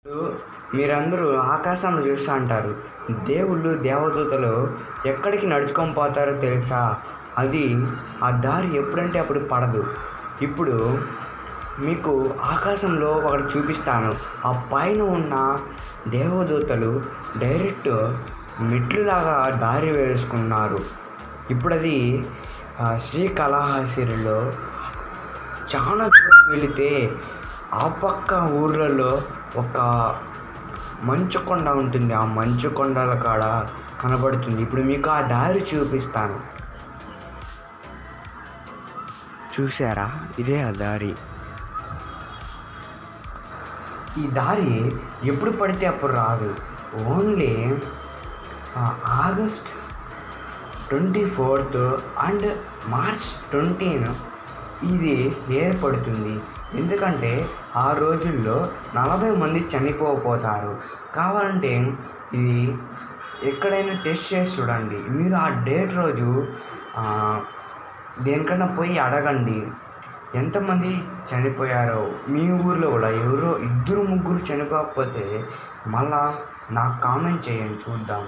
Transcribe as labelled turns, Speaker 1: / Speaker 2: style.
Speaker 1: ఇప్పుడు మీరందరూ ఆకాశంలో చూస్తూ అంటారు, దేవుళ్ళు దేవదూతలు ఎక్కడికి నడుచుకొని పోతారో తెలుసా? అది ఆ దారి ఎప్పుడంటే అప్పుడు పడదు. ఇప్పుడు మీకు ఆకాశంలో ఒకటి చూపిస్తాను. ఆ పైన ఉన్న దేవదూతలు డైరెక్ట్ మెట్లులాగా దారి వేసుకున్నారు. ఇప్పుడు అది శ్రీకాళహస్తిలో చాలా దూరం వెళితే ఆ పక్క ఊర్లలో ఒక మంచు కొండ ఉంటుంది. ఆ మంచు కొండల కాడ కనబడుతుంది. ఇప్పుడు మీకు ఆ దారి చూపిస్తాను. చూసారా? ఇదే ఆ దారి. ఈ దారి ఎప్పుడు పడితే అప్పుడు రాదు. Only August 24th and March 20 ఇది ఏర్పడుతుంది. ఎందుకంటే ఆ రోజుల్లో 40 మంది చనిపోతారు. కావాలంటే ఇది ఎక్కడైనా టెస్ట్ చేసి చూడండి. మీరు ఆ డేట్ రోజు దేనికన్నా పోయి అడగండి ఎంతమంది చనిపోయారో. మీ ఊర్లో కూడా ఎవరో 2-3 చనిపోకపోతే మళ్ళా నాకు కామెంట్ చేయండి, చూద్దాం.